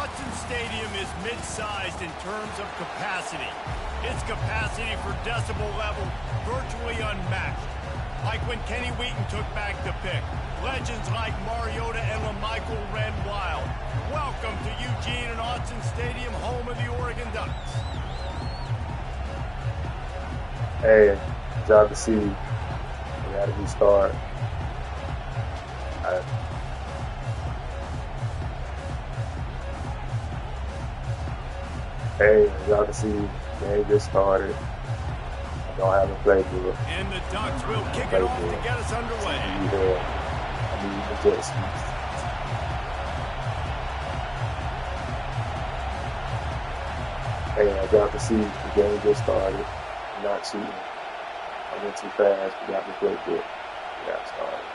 Autzen Stadium is mid-sized in terms of capacity. Its capacity for decibel level virtually unmatched. Like when Kenny Wheaton took back the pick. Legends like Mariota and LaMichael ran wild. Welcome to Eugene and Autzen Stadium, home of the Oregon Ducks. Hey, as y'all can see, we gotta restart. Hey, as y'all can see, the game just started. I don't have a playbook. And the Ducks will kick it off to get us underway. I need adjustments. Hey, as y'all can see, the game just started. I'm not cheating. I went too fast. We got the playbook. We got started.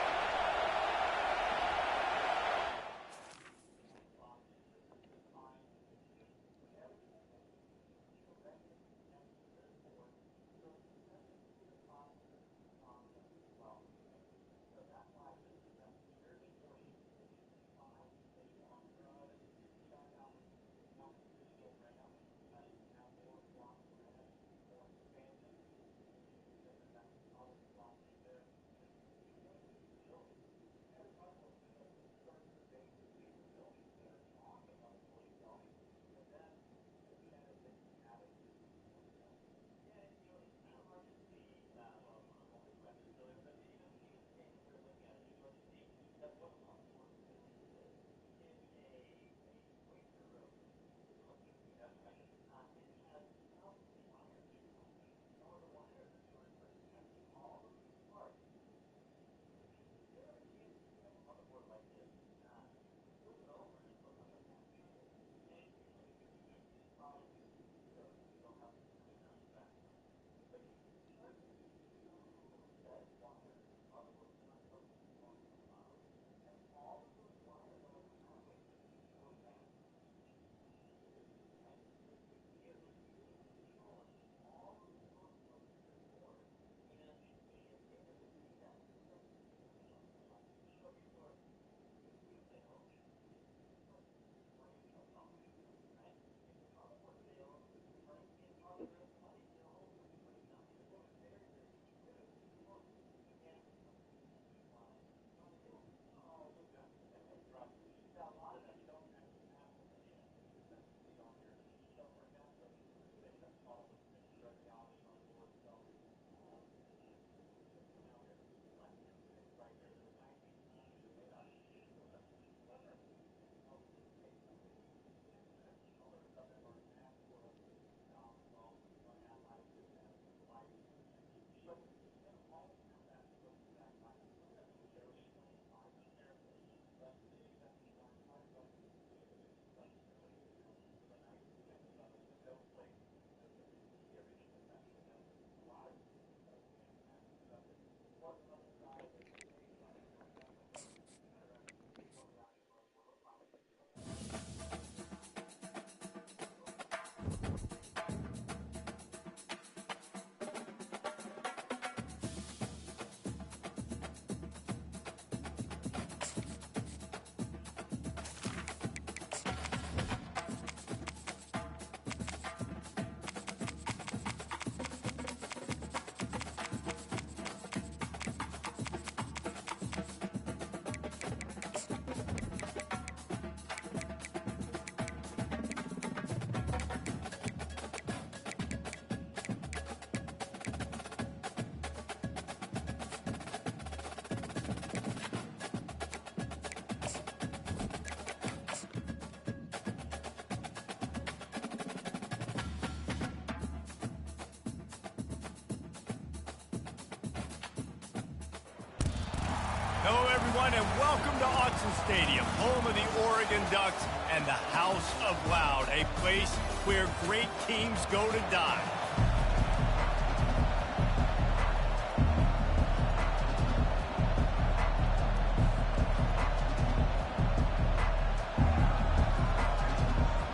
Hello, everyone, and welcome to Autzen Stadium, home of the Oregon Ducks and the House of Loud, a place where great teams go to die.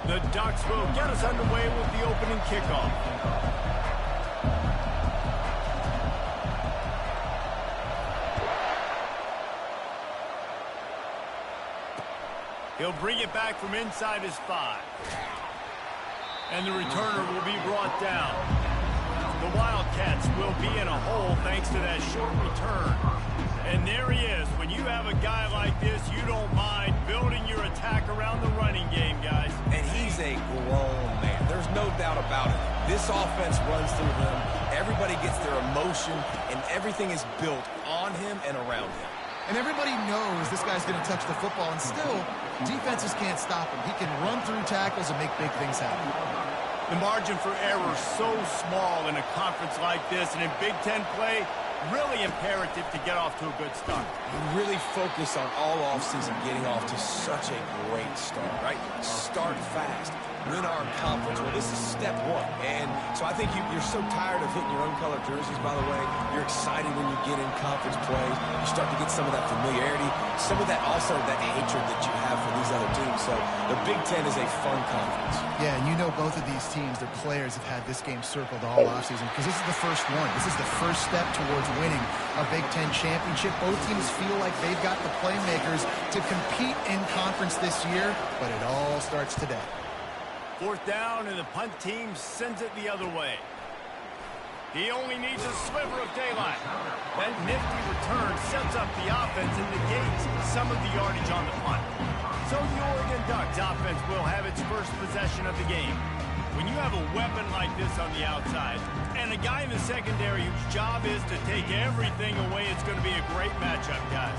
The Ducks will get us underway with the opening kickoff. He'll bring it back from inside his 5. And the returner will be brought down. The Wildcats will be in a hole thanks to that short return. And there he is. When you have a guy like this, you don't mind building your attack around the running game, guys. And he's a grown man. There's no doubt about it. This offense runs through him. Everybody gets their emotion, and everything is built on him and around him. And everybody knows this guy's going to touch the football, and still, defenses can't stop him. He can run through tackles and make big things happen. The margin for error is so small in a conference like this, and in Big Ten play, really imperative to get off to a good start. We really focus on all offseason getting off to such a great start, right? Start fast. Win our conference. Well, this is step 1. And so I think you're so tired of hitting your own color jerseys, by the way. You're excited when you get in conference play. You start to get some of that familiarity, some of that also that hatred that you have for these other teams. So the Big Ten is a fun conference. Yeah, and you know both of these teams, their players have had this game circled all offseason because this is the first one. This is the first step towards winning a Big Ten championship. Both teams feel like they've got the playmakers to compete in conference this year, but it all starts today. 4th down, and the punt team sends it the other way. He only needs a sliver of daylight. That nifty return sets up the offense and negates some of the yardage on the punt. So the Oregon Ducks offense will have its first possession of the game. When you have a weapon like this on the outside, and a guy in the secondary whose job is to take everything away, it's going to be a great matchup, guys.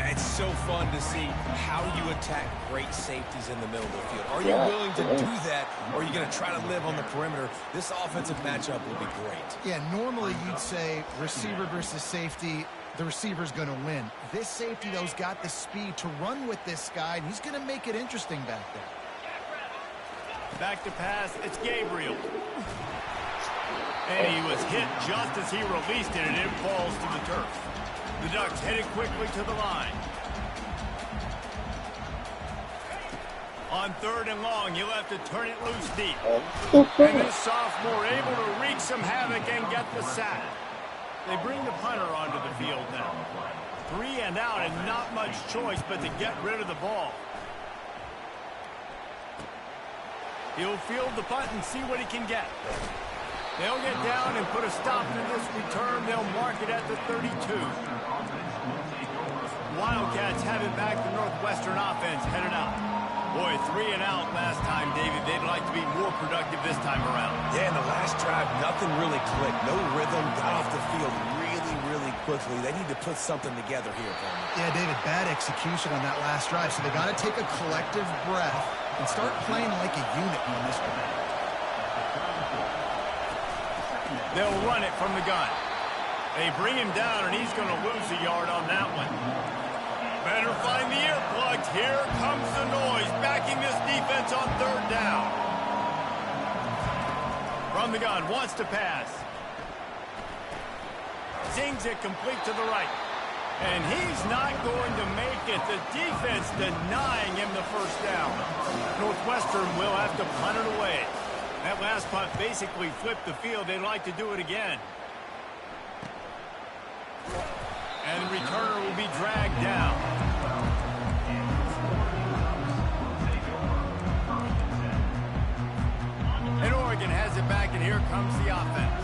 It's so fun to see how you attack great safeties in the middle of the field. Are you willing to do that, or are you going to try to live on the perimeter? This offensive matchup will be great. Yeah, normally you'd say receiver versus safety, the receiver's going to win. This safety, though's got the speed to run with this guy, and he's going to make it interesting back there. Back to pass, it's Gabriel. And he was hit just as he released it, and it falls to the turf. The Ducks headed quickly to the line. On 3rd and long, he'll have to turn it loose deep. And this sophomore able to wreak some havoc and get the sack. They bring the punter onto the field now. 3 and out, and not much choice but to get rid of the ball. He'll field the punt and see what he can get. They'll get down and put a stop to this return. They'll mark it at the 32. Wildcats have it back. The Northwestern offense headed out. Boy, 3 and out last time, David. They'd like to be more productive this time around. Yeah, in the last drive, nothing really clicked. No rhythm. Got off the field really quickly. They need to put something together here, Palmer. Yeah, David, bad execution on that last drive. So they got to take a collective breath and start playing like a unit on this one. They'll run it from the gun. They bring him down, and he's going to lose a yard on that one. Better find the earplugs. Here comes the noise, backing this defense on 3rd down. From the gun, wants to pass. Zings it complete to the right. And he's not going to make it. The defense denying him the 1st down. Northwestern will have to punt it away. That last punt basically flipped the field. They'd like to do it again. And the returner will be dragged down. And Oregon has it back, and here comes the offense.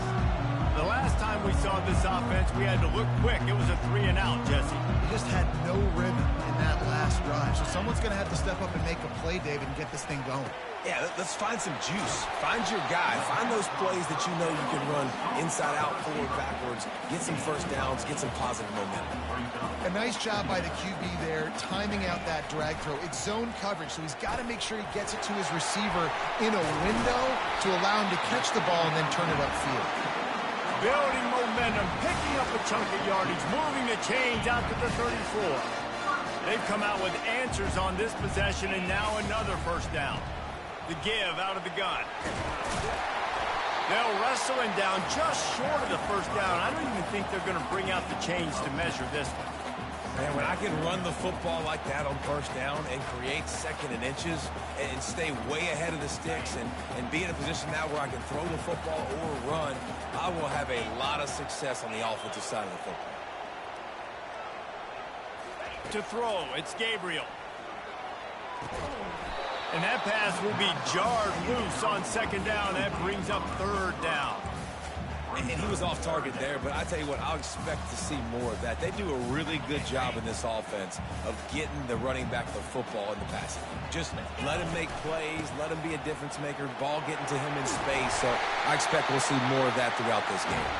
The last time we saw this offense, we had to look quick. It was a 3 and out, Jesse. He just had no rhythm in that last drive. So someone's going to have to step up and make a play, David, and get this thing going. Yeah, let's find some juice. Find your guy. Find those plays that you know you can run inside out, forward, backwards. Get some 1st downs. Get some positive momentum. A nice job by the QB there, timing out that drag throw. It's zone coverage, so he's got to make sure he gets it to his receiver in a window to allow him to catch the ball and then turn it upfield. Building momentum, picking up a chunk of yardage, moving the chains out to the 34. They've come out with answers on this possession, and now another 1st down. The give out of the gun. They'll wrestle him down just short of the 1st down. I don't even think they're going to bring out the chains to measure this one. Man, when I can run the football like that on 1st down and create 2nd and inches and stay way ahead of the sticks and be in a position now where I can throw the football or run, I will have a lot of success on the offensive side of the football. To throw, it's Gabriel. And that pass will be jarred loose on second down. That brings up third down. And he was off target there, but I tell you what, I'll expect to see more of that. They do a really good job in this offense of getting the running back the football in the passing. Just let him make plays, let him be a difference maker, ball getting to him in space. So I expect we'll see more of that throughout this game.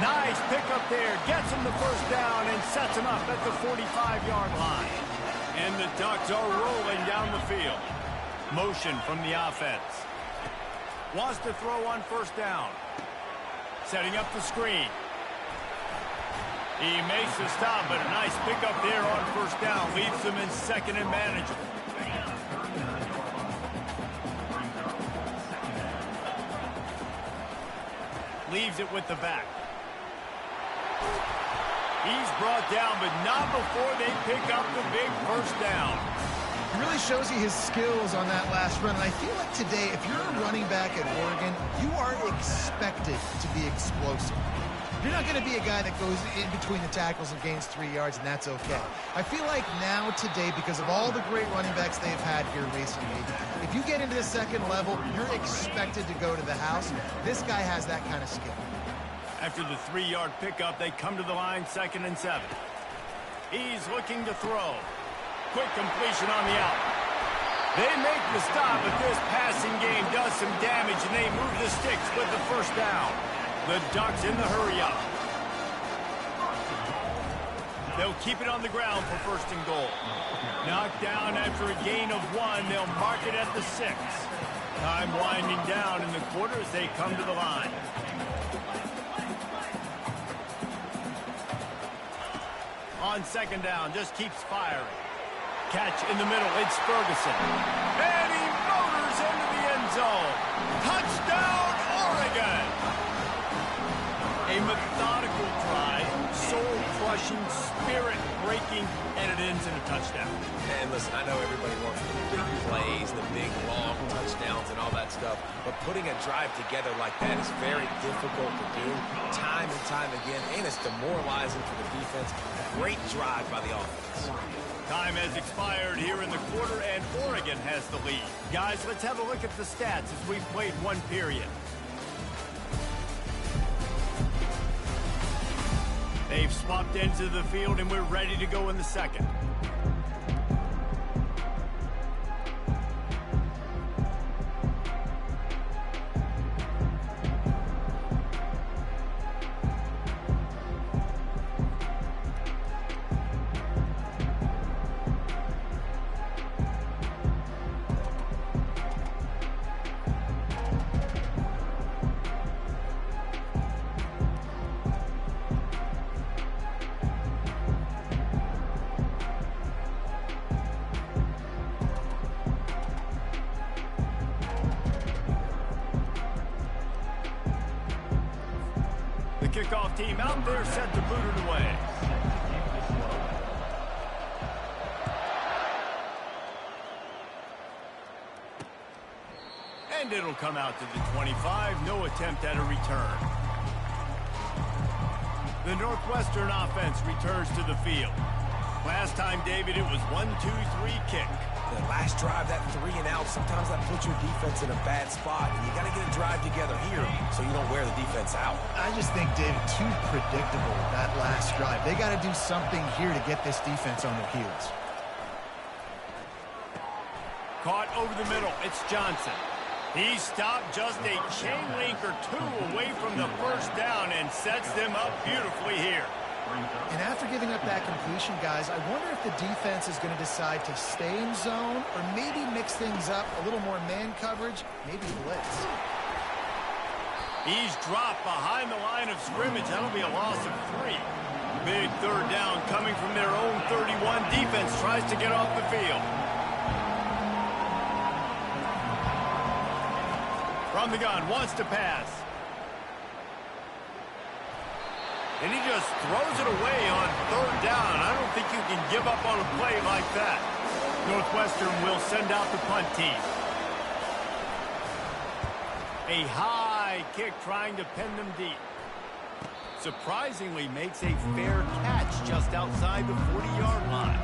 Nice pickup there. Gets him the first down and sets him up at the 45-yard line. And the Ducks are rolling down the field. Motion from the offense. Wants to throw on first down. Setting up the screen. He makes the stop, but a nice pickup there on first down. Leaves them in second and manageable. Leaves it with the back. He's brought down, but not before they pick up the big first down. He really shows you his skills on that last run. And I feel like today, if you're a running back at Oregon, you are expected to be explosive. You're not going to be a guy that goes in between the tackles and gains 3 yards, and that's okay. I feel like now today, because of all the great running backs they've had here recently, if you get into the second level, you're expected to go to the house. This guy has that kind of skill. After the 3-yard pickup, they come to the line, 2nd and 7. He's looking to throw. Quick completion on the out. They make the stop, but this passing game does some damage, and they move the sticks with the first down. The Ducks in the hurry-up. They'll keep it on the ground for first and goal. Knocked down after a gain of 1. They'll mark it at the 6. Time winding down in the quarter as they come to the line. On second down, just keeps firing. Catch in the middle, it's Ferguson. And he motors into the end zone. Touchdown, Oregon! A methodical drive, soul-crushing, spirit-breaking, and it ends in a touchdown. And listen, I know everybody wants the big plays, the big, long touchdowns and all that stuff, but putting a drive together like that is very difficult to do time and time again, and it's demoralizing for the defense. Great drive by the offense. Time has expired here in the quarter, and Oregon has the lead. Guys, let's have a look at the stats as we've played one period. They've swapped into the field, and we're ready to go in the second. Kickoff team out there set to boot it away. And it'll come out to the 25. No attempt at a return. The Northwestern offense returns to the field. Last time, David, it was 1-2-3 kick. The last drive, that 3 and out, sometimes that puts your defense in a bad spot. And you got to get a drive together here so you don't wear the defense out. I just think, David, too predictable, that last drive. They got to do something here to get this defense on their heels. Caught over the middle. It's Johnson. He stopped just a chain link or 2 away from the first down and sets them up beautifully here. And after giving up that completion, guys, I wonder if the defense is going to decide to stay in zone or maybe mix things up, a little more man coverage, maybe blitz. He's dropped behind the line of scrimmage. That'll be a loss of 3. Big third down coming from their own 31. Defense tries to get off the field. From the gun, wants to pass. And he just throws it away on third down. I don't think you can give up on a play like that. Northwestern will send out the punt team. A high kick trying to pin them deep. Surprisingly makes a fair catch just outside the 40-yard line.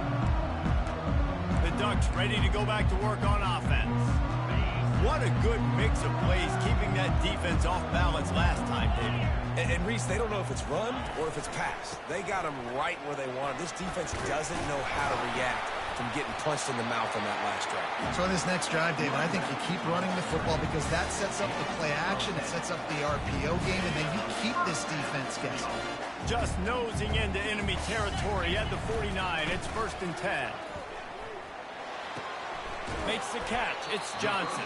The Ducks ready to go back to work on offense. What a good mix of plays, keeping that defense off balance last time, David. And Reese, they don't know if it's run or if it's pass. They got them right where they want them. This defense doesn't know how to react from getting punched in the mouth on that last drive. So on this next drive, David, I think you keep running the football because that sets up the play action, it sets up the RPO game, and then you keep this defense guessing. Just nosing into enemy territory at the 49. It's 1st and 10. Makes the catch. It's Johnson.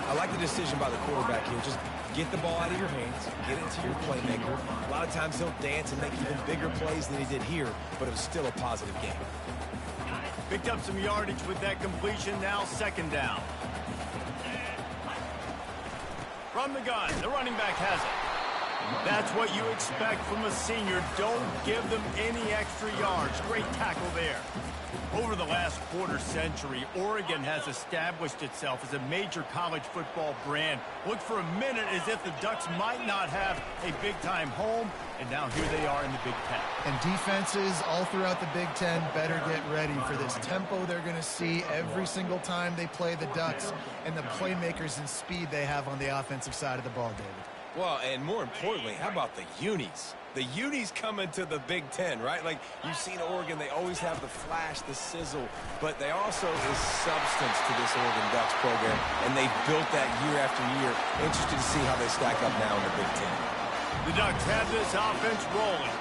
I like the decision by the quarterback here. Just get the ball out of your hands, get it to your playmaker. A lot of times he'll dance and make even bigger plays than he did here, but it was still a positive game. Picked up some yardage with that completion. Now 2nd down. From the gun, the running back has it. That's what you expect from a senior. Don't give them any extra yards. Great tackle there. Over the last quarter century, Oregon has established itself as a major college football brand. Looked for a minute as if the Ducks might not have a big-time home, and now here they are in the Big Ten. And defenses all throughout the Big Ten better get ready for this tempo they're going to see every single time they play the Ducks and the playmakers and speed they have on the offensive side of the ball, David. Well, and more importantly, how about the unis? The unis coming to the Big Ten, right? Like, you've seen Oregon, they always have the flash, the sizzle, but they also is substance to this Oregon Ducks program, and they've built that year after year. Interested to see how they stack up now in the Big Ten. The Ducks have this offense rolling.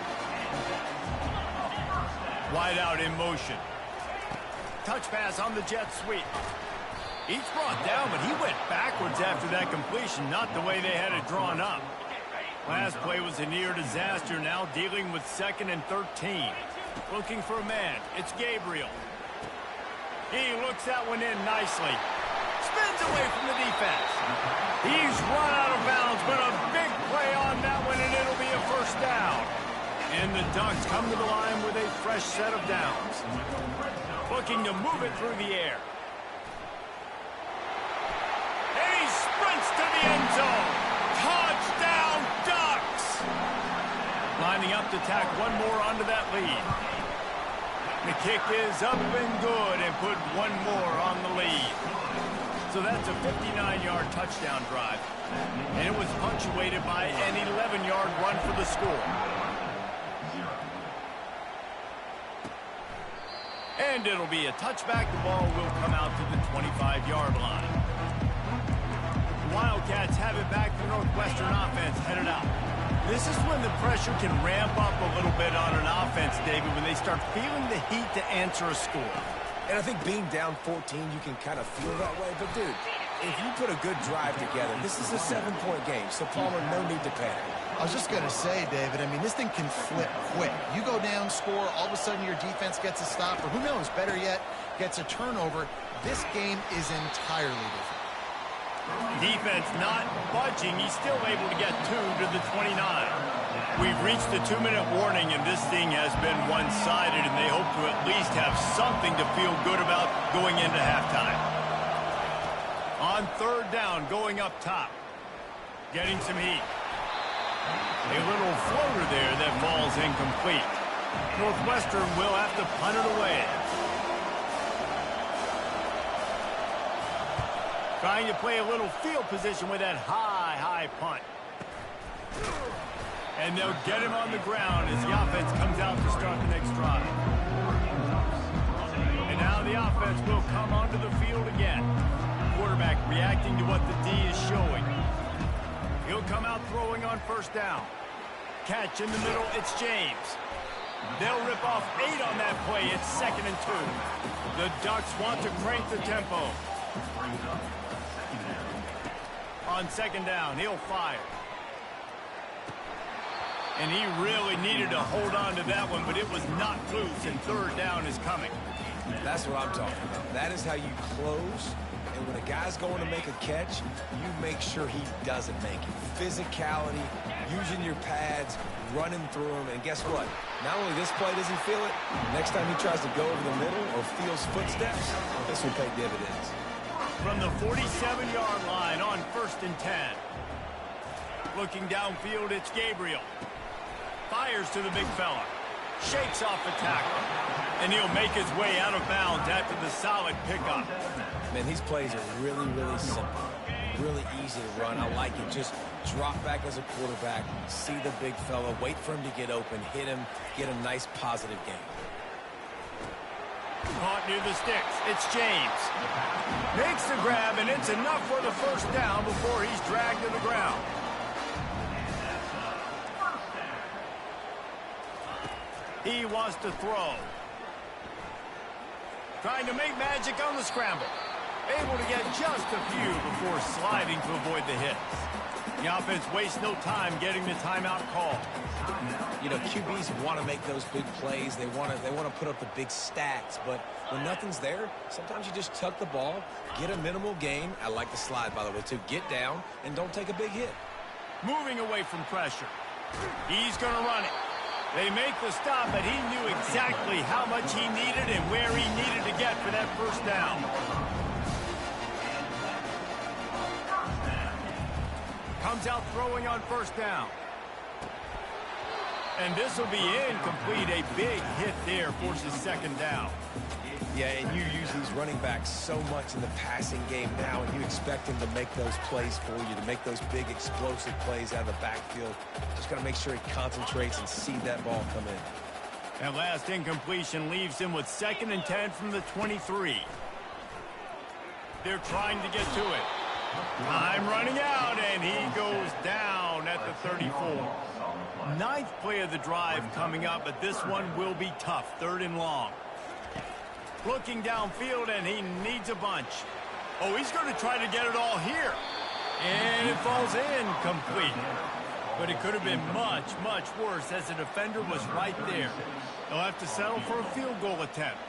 Wide out in motion. Touch pass on the jet sweep. He's brought down, but he went backwards after that completion, not the way they had it drawn up. Last play was a near disaster, now dealing with 2nd and 13. Looking for a man. It's Gabriel. He looks that one in nicely. Spins away from the defense. He's run out of bounds, but a big play on that one, and it'll be a 1st down. And the Ducks come to the line with a fresh set of downs. Looking to move it through the air. And he sprints to the end zone. Touchdown, Ducks! Lining up to tack one more onto that lead. The kick is up and good and put one more on the lead. So that's a 59-yard touchdown drive. And it was punctuated by an 11-yard run for the score. And it'll be a touchback. The ball will come out to the 25-yard line. The Wildcats have it back. The Northwestern offense headed out. This is when the pressure can ramp up a little bit on an offense, David, when they start feeling the heat to answer a score. And I think being down 14, you can kind of feel that way. But, dude, if you put a good drive together, this is a 7-point game. So, Palmer, no need to panic. I was just going to say, David, I mean, this thing can flip quick. You go down, score, all of a sudden your defense gets a stop, or who knows, better yet, gets a turnover. This game is entirely different. Defense not budging. He's still able to get 2 to the 29. We've reached the 2-minute warning, and this thing has been one-sided, and they hope to at least have something to feel good about going into halftime. On 3rd down, going up top. Getting some heat. A little floater there that falls incomplete. Northwestern will have to punt it away. Trying to play a little field position with that high punt. And they'll get him on the ground as the offense comes out to start the next drive. And now the offense will come onto the field again. Quarterback reacting to what the D is showing. He'll come out throwing on 1st down. Catch in the middle, it's James. They'll rip off 8 on that play. It's 2nd and 2. The Ducks want to crank the tempo. On 2nd down, he'll fire. And he really needed to hold on to that one, but it was not loose, and 3rd down is coming. That's what I'm talking about. That is how you close. And when a guy's going to make a catch, you make sure he doesn't make it. Physicality, using your pads, running through him. And guess what? Not only this play does he feel it, next time he tries to go over the middle or feels footsteps, this will pay dividends. From the 47-yard line on 1st and 10. Looking downfield, it's Gabriel. Fires to the big fella. Shakes off the tackle. And he'll make his way out of bounds after the solid pickup. Man, these plays are really, really simple. Really easy to run. I like it. Just drop back as a quarterback, see the big fella, wait for him to get open, hit him, get a nice positive gain. Caught near the sticks. It's James. Makes the grab, and it's enough for the first down before he's dragged to the ground. He wants to throw. Trying to make magic on the scramble. Able to get just a few before sliding to avoid the hits. The offense wastes no time getting the timeout call. You know, QBs want to make those big plays. They want to put up the big stats. But when nothing's there, sometimes you just tuck the ball, get a minimal gain. I like the slide, by the way, too. Get down and don't take a big hit. Moving away from pressure. He's going to run it. They make the stop, but he knew exactly how much he needed and where he needed to get for that first down. Comes out throwing on first down. And this will be incomplete. A big hit there forces second down. Yeah, and you use these running backs so much in the passing game now, and you expect them to make those plays for you, to make those big explosive plays out of the backfield. Just got to make sure he concentrates and see that ball come in. That last incompletion leaves him with 2nd and 10 from the 23. They're trying to get to it. Time running out, and he goes down at the 34. 9th play of the drive coming up, but this one will be tough. 3rd and long. Looking downfield, and he needs a bunch. Oh, he's going to try to get it all here. And it falls incomplete. But it could have been much, much worse as the defender was right there. They'll have to settle for a field goal attempt.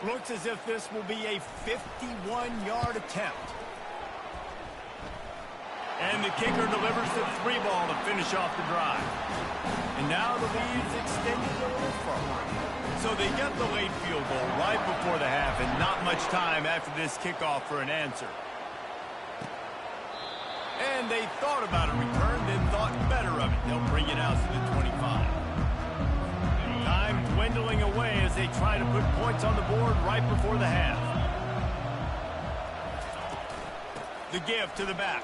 Looks as if this will be a 51-yard attempt. And the kicker delivers the 3-ball to finish off the drive. And now the lead's extended a little further. So they get the late field goal right before the half, and not much time after this kickoff for an answer. And they thought about a return, then thought better of it. They'll bring it out to the 25. Time dwindling away as they try to put points on the board right before the half. The give to the back.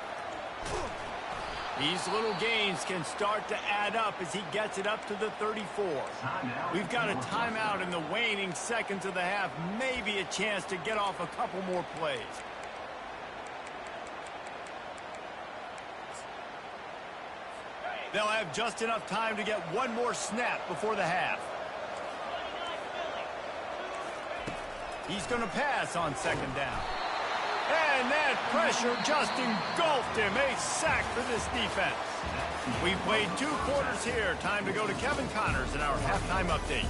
These little gains can start to add up as he gets it up to the 34. We've got a timeout in the waning seconds of the half. Maybe a chance to get off a couple more plays. They'll have just enough time to get one more snap before the half. He's going to pass on 2nd down. And that pressure just engulfed him. A sack for this defense. We played 2 quarters here. Time to go to Kevin Connors in our halftime update.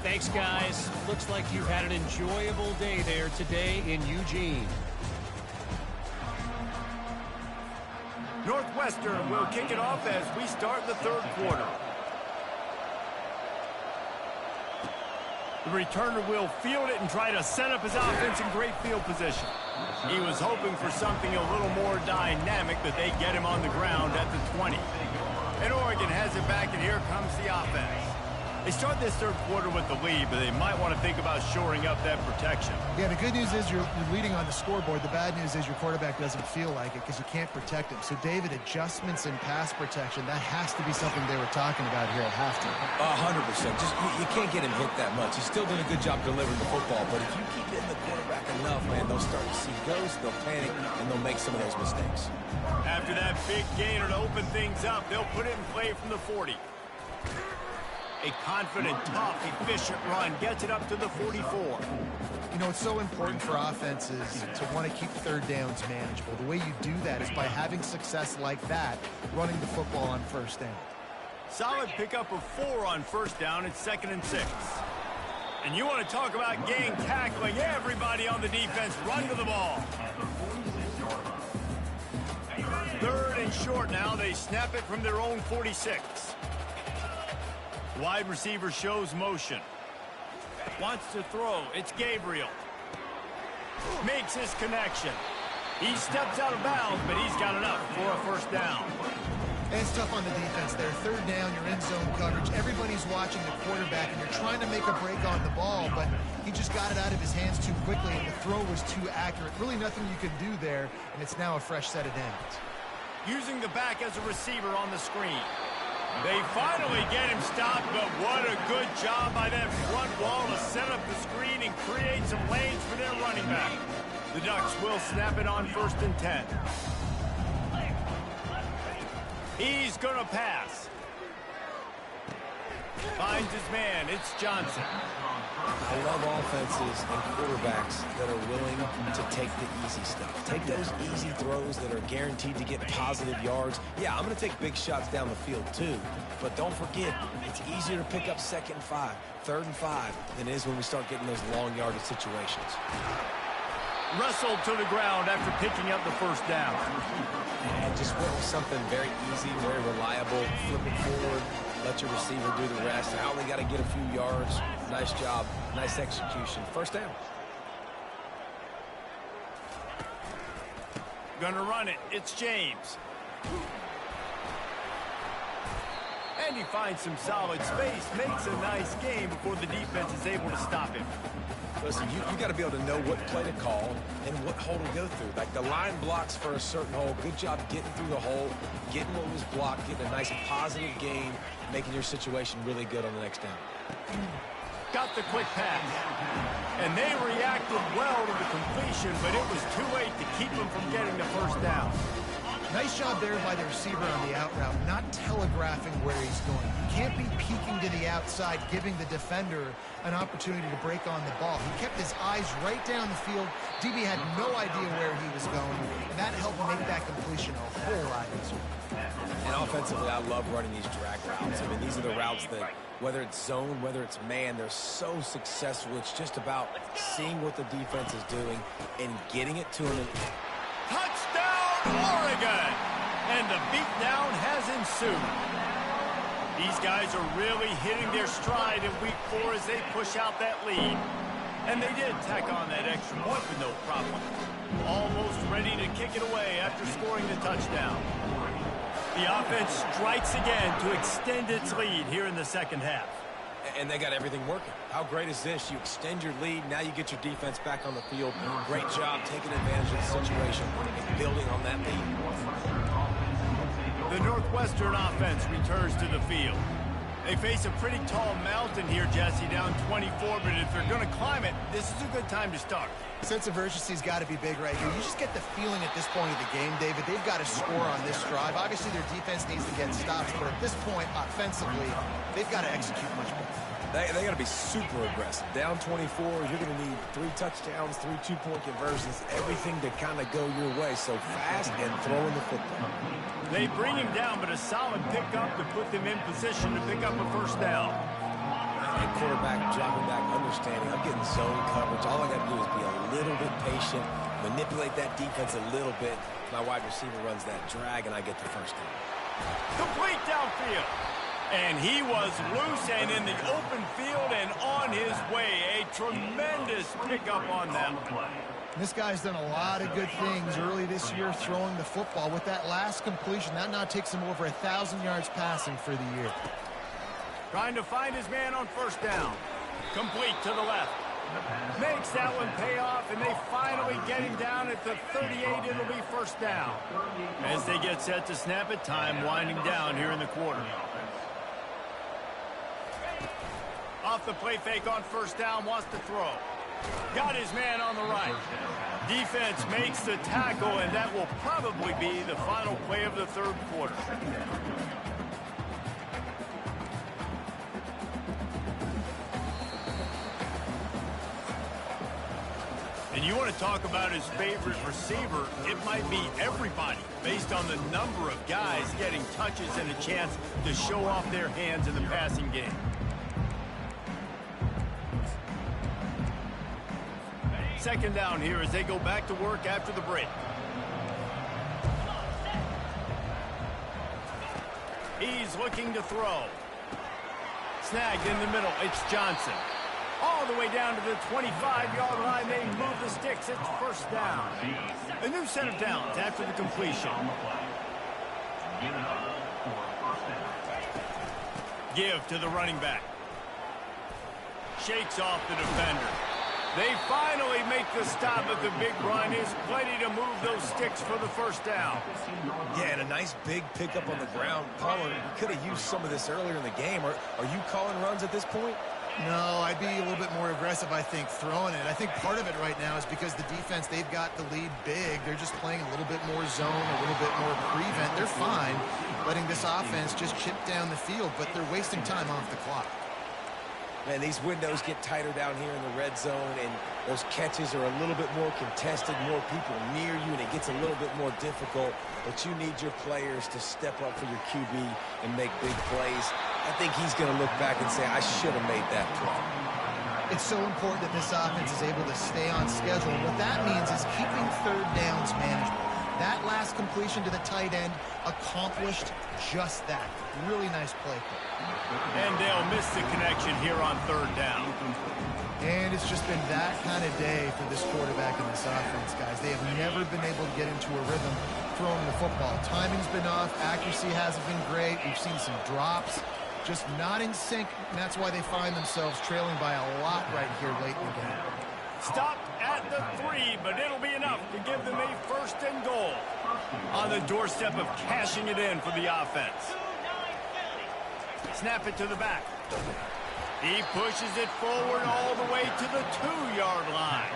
Thanks, guys. Looks like you've had an enjoyable day there today in Eugene. Northwestern will kick it off as we start the 3rd quarter. The returner will field it and try to set up his offense in great field position. He was hoping for something a little more dynamic, but they get him on the ground at the 20. And Oregon has it back, and here comes the offense. They start this 3rd quarter with the lead, but they might want to think about shoring up that protection. Yeah, the good news is you're leading on the scoreboard. The bad news is your quarterback doesn't feel like it because you can't protect him. So, David, adjustments in pass protection, that has to be something they were talking about here at halftime. 100%. Just you can't get him hit that much. He's still doing a good job delivering the football, but if you keep hitting the quarterback enough, man, they'll start to see ghosts, they'll panic, and they'll make some of those mistakes. After that big gainer to open things up, they'll put it in play from the 40. A confident, tough, efficient run gets it up to the 44. You know, it's so important for offenses to want to keep 3rd downs manageable. The way you do that is by having success like that, running the football on 1st down. Solid pickup of 4 on 1st down. It's 2nd and 6. And you want to talk about gang tackling. Everybody on the defense run to the ball. 3rd and short now. They snap it from their own 46. Wide receiver shows motion. Wants to throw. It's Gabriel. Makes his connection. He steps out of bounds, but he's got enough for a 1st down. And it's tough on the defense there. Third down, you're in zone coverage. Everybody's watching the quarterback, and you're trying to make a break on the ball, but he just got it out of his hands too quickly, and the throw was too accurate. Really nothing you can do there, and it's now a fresh set of downs. Using the back as a receiver on the screen. They finally get him stopped, but what a good job by that front wall to set up the screen and create some lanes for their running back. The Ducks will snap it on 1st and 10. He's going to pass. Finds his man. It's Johnson. I love offenses and quarterbacks that are willing to take the easy stuff. Take those easy throws that are guaranteed to get positive yards. Yeah, I'm going to take big shots down the field too. But don't forget, it's easier to pick up 2nd and 5, 3rd and 5 than it is when we start getting those long yardage situations. Wrestled to the ground after picking up the 1st down. And just went with something very easy, very reliable. Flip it forward, let your receiver do the rest. I only got to get a few yards. Nice job, nice execution. 1st down. Gonna run it. It's James. And he finds some solid space, makes a nice game before the defense is able to stop him. Listen, you got to be able to know what play to call and what hole to go through. Like the line blocks for a certain hole. Good job getting through the hole, getting what was blocked, getting a nice positive gain, making your situation really good on the next down. Got the quick pass. And they reacted well to the completion, but it was too late to keep them from getting the 1st down. Nice job there by the receiver on the out route, not telegraphing where he's going. You can't be peeking to the outside, giving the defender an opportunity to break on the ball. He kept his eyes right down the field. DB had no idea where he was going, and that helped make that completion a whole lot easier. And offensively, I love running these drag routes. I mean, these are the routes that, whether it's zone, whether it's man, they're so successful. It's just about seeing what the defense is doing and getting it to them. Touchdown, Oregon! And the beatdown has ensued. These guys are really hitting their stride in week 4 as they push out that lead. And they did tack on that extra point with no problem. Almost ready to kick it away after scoring the touchdown. The offense strikes again to extend its lead here in the 2nd half. And they got everything working. How great is this? You extend your lead, now you get your defense back on the field. Great job taking advantage of the situation and building on that lead. The Northwestern offense returns to the field. They face a pretty tall mountain here, Jesse, down 24, but if they're going to climb it, this is a good time to start. Sense of urgency's got to be big right here. You just get the feeling at this point of the game, David, they've got to score on this drive. Obviously, their defense needs to get stops, but at this point, offensively, they've got to execute much better. They got to be super aggressive. Down 24, you're going to need 3 touchdowns, 3 two-point conversions, everything to kind of go your way. So fast and throwing the football. They bring him down, but a solid pickup to put them in position to pick up a 1st down. And quarterback dropping back, understanding, I'm getting zone coverage. All I got to do is be a little bit patient, manipulate that defense a little bit. My wide receiver runs that drag, and I get the 1st down. Complete downfield. And he was loose and in the open field and on his way. A tremendous pickup on that play. This guy's done a lot of good things early this year throwing the football. With that last completion, that now takes him over 1,000 yards passing for the year. Trying to find his man on 1st down. Complete to the left. Makes that one pay off, and they finally get him down at the 38. It'll be 1st down. As they get set to snap it, time winding down here in the quarter. Off the play fake on 1st down, wants to throw. Got his man on the right. Defense makes the tackle, and that will probably be the final play of the 3rd quarter. And you want to talk about his favorite receiver, it might be everybody, based on the number of guys getting touches and a chance to show off their hands in the passing game. 2nd down here as they go back to work after the break. He's looking to throw. Snagged in the middle. It's Johnson. All the way down to the 25-yard line. They move the sticks. It's 1st down. A new set of downs after the completion. Give to the running back. Shakes off the defender. They finally make the stop at the big run. Is plenty to move those sticks for the first down. Yeah, and a nice big pickup on the ground. Pollard could have used some of this earlier in the game. Are you calling runs at this point? No, I'd be a little bit more aggressive, I think, throwing it. I think part of it right now is because the defense, they've got the lead big. They're just playing a little bit more zone, a little bit more prevent. They're fine letting this offense just chip down the field, but they're wasting time off the clock. Man, these windows get tighter down here in the red zone, and those catches are a little bit more contested, more people near you, and it gets a little bit more difficult. But you need your players to step up for your QB and make big plays. I think he's going to look back and say, I should have made that play. It's so important that this offense is able to stay on schedule. What that means is keeping third downs manageable. That last completion to the tight end accomplished just that. Really nice play. And they'll miss the connection here on third down. And it's just been that kind of day for this quarterback and this offense, guys. They have never been able to get into a rhythm throwing the football. Timing's been off. Accuracy hasn't been great. We've seen some drops. Just not in sync, and that's why they find themselves trailing by a lot right here late in the game. Stopped at the 3, but it'll be enough to give them a first and goal. On the doorstep of cashing it in for the offense. Snap it to the back. He pushes it forward all the way to the 2-yard line.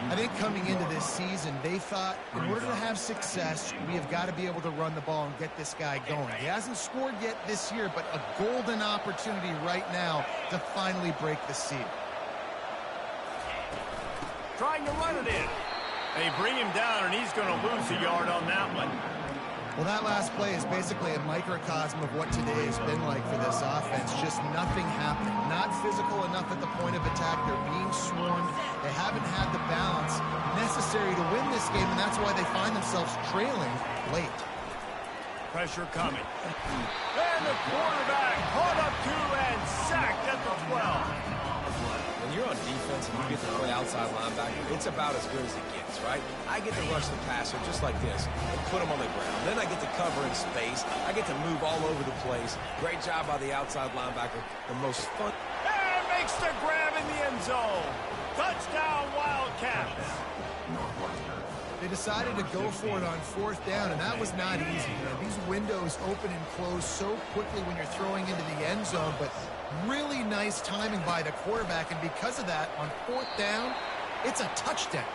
I think coming into this season, they thought in order to have success, we have got to be able to run the ball and get this guy going. He hasn't scored yet this year, but a golden opportunity right now to finally break the seal. Trying to run it in. They bring him down, and he's going to lose a yard on that one. Well, that last play is basically a microcosm of what today has been like for this offense. Just nothing happening. Not physical enough at the point of attack. They're being swarmed. They haven't had the balance necessary to win this game, and that's why they find themselves trailing late. Pressure coming. And the quarterback caught up to and sacked at the 12. When you're on defense and you get to play outside linebacker, it's about as good as it gets, right? I get to rush the passer just like this and put him on the ground. Then I get to cover in space. I get to move all over the place. Great job by the outside linebacker. The most fun. And makes the grab in the end zone. Touchdown, Wildcats. They decided to go for it on fourth down, and that was not easy. You know, these windows open and close so quickly when you're throwing into the end zone, but really nice timing by the quarterback, and because of that, on fourth down, it's a touchdown.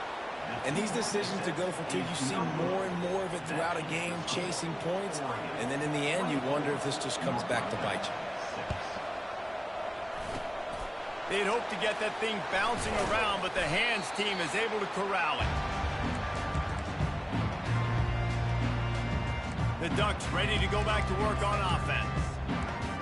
And these decisions to go for two, you see more and more of it throughout a game, chasing points, and then in the end, you wonder if this just comes back to bite you. They'd hoped to get that thing bouncing around, but the hands team is able to corral it. The Ducks ready to go back to work on offense.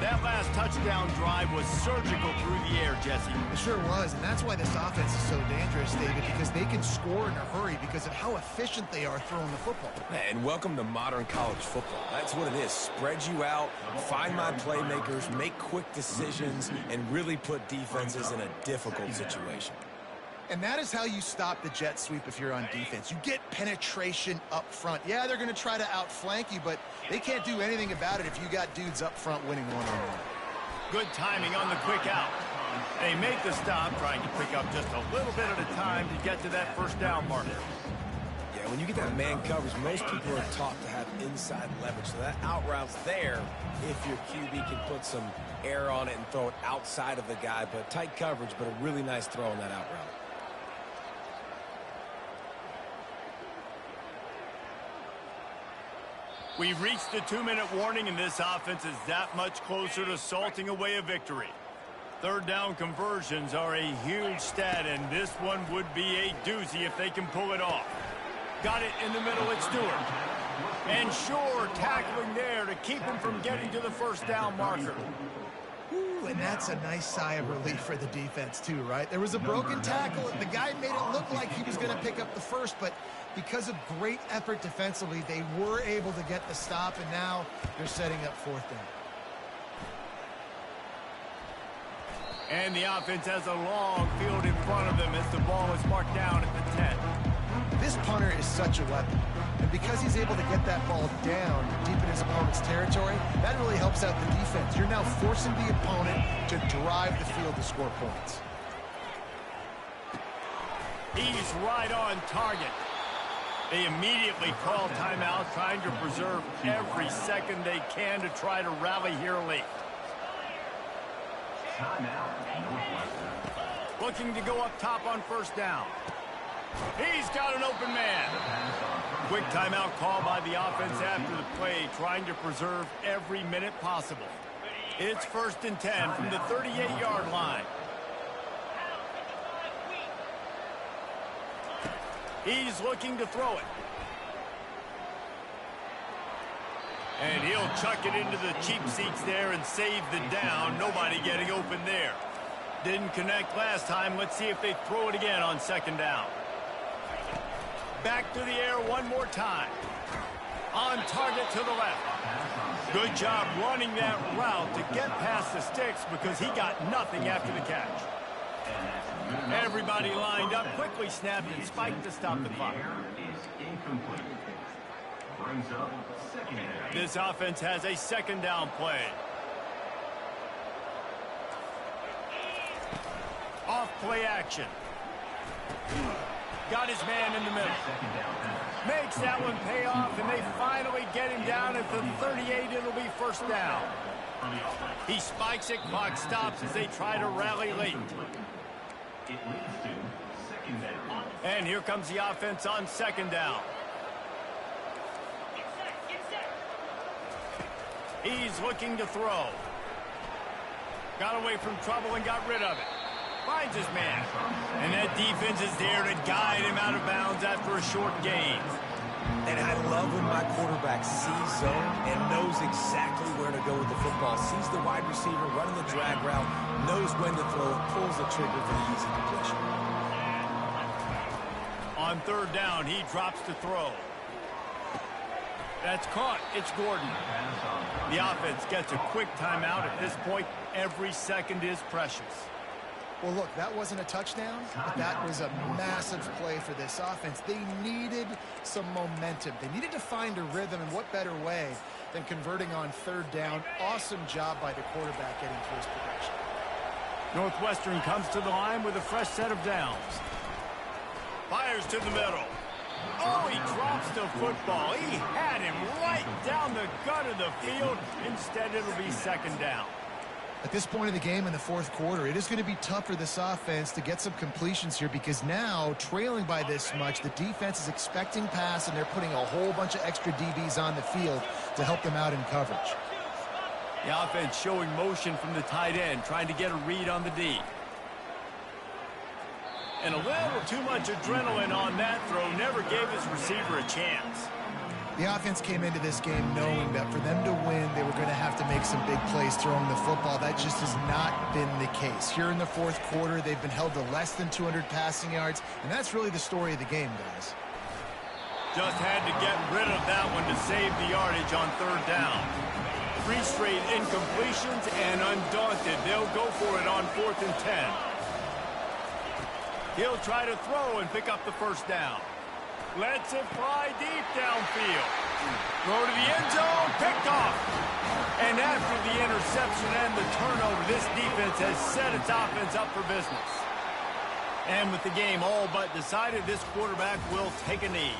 That last touchdown drive was surgical through the air, Jesse. It sure was, and that's why this offense is so dangerous, David, because they can score in a hurry because of how efficient they are throwing the football. And welcome to modern college football. That's what it is. Spread you out, find my playmakers, make quick decisions, and really put defenses in a difficult situation. And that is how you stop the jet sweep if you're on defense. You get penetration up front. Yeah, they're going to try to outflank you, but they can't do anything about it if you got dudes up front winning one-on-one. Good timing on the quick out. They make the stop, trying to pick up just a little bit at a time to get to that first down marker. Yeah, when you get that man coverage, most people are taught to have inside leverage. So that out route's there if your QB can put some air on it and throw it outside of the guy. But tight coverage, but a really nice throw on that out route. We've reached the 2-minute warning, and this offense is that much closer to salting away a victory. Third down conversions are a huge stat, and this one would be a doozy if they can pull it off. Got it in the middle at Stewart. And Shore tackling there to keep him from getting to the first down marker. Ooh, and that's a nice sigh of relief for the defense too, right? There was a broken tackle. The guy made it look like he was going to pick up the first, but because of great effort defensively, they were able to get the stop, and now they're setting up fourth down. And the offense has a long field in front of them as the ball is marked down at the 10. This punter is such a weapon. And because he's able to get that ball down deep in his opponent's territory, that really helps out the defense. You're now forcing the opponent to drive the field to score points. He's right on target. They immediately call timeout, trying to preserve every second they can to try to rally here late. Looking to go up top on first down. He's got an open man. Quick timeout call by the offense after the play, trying to preserve every minute possible. It's 1st and 10 from the 38-yard line. He's looking to throw it. And he'll chuck it into the cheap seats there and save the down. Nobody getting open there. Didn't connect last time. Let's see if they throw it again on 2nd down. Back to the air one more time. On target to the left. Good job running that route to get past the sticks because he got nothing after the catch. Everybody lined up, quickly snapped and spiked to stop the clock. This offense has a 2nd down play. Off play action. Got his man in the middle. Makes that one pay off, and they finally get him down at the 38. It'll be 1st down. He spikes it, clock stops as they try to rally late. And here comes the offense on 2nd down. He's looking to throw. Got away from trouble and got rid of it. Finds his man. And that defense is there to guide him out of bounds after a short gain. And I love when my quarterback sees zone and knows exactly where to go with the football. Sees the wide receiver running the drag route, knows when to throw it, pulls the trigger for the easy completion. On 3rd down, he drops to throw. That's caught. It's Gordon. The offense gets a quick timeout. At this point, every second is precious. Well, look, that wasn't a touchdown, but that was a massive play for this offense. They needed some momentum. They needed to find a rhythm, and what better way than converting on 3rd down. Awesome job by the quarterback getting to his progression. Northwestern comes to the line with a fresh set of downs. Fires to the middle. Oh, he drops the football. He had him right down the gut of the field. Instead, it'll be 2nd down. At this point in the game in the 4th quarter, it is going to be tough for this offense to get some completions here because now, trailing by this much, the defense is expecting pass, and they're putting a whole bunch of extra DBs on the field to help them out in coverage. The offense showing motion from the tight end, trying to get a read on the D. And a little too much adrenaline on that throw, never gave his receiver a chance. The offense came into this game knowing that for them to win, they were going to have to make some big plays throwing the football. That just has not been the case. Here in the 4th quarter, they've been held to less than 200 passing yards, and that's really the story of the game, guys. Just had to get rid of that one to save the yardage on 3rd down. 3 straight incompletions, and undaunted, they'll go for it on 4th and 10. He'll try to throw and pick up the 1st down. Lets it fly deep downfield. Throw to the end zone, picked off. And after the interception and the turnover, this defense has set its offense up for business. And with the game all but decided, this quarterback will take a knee.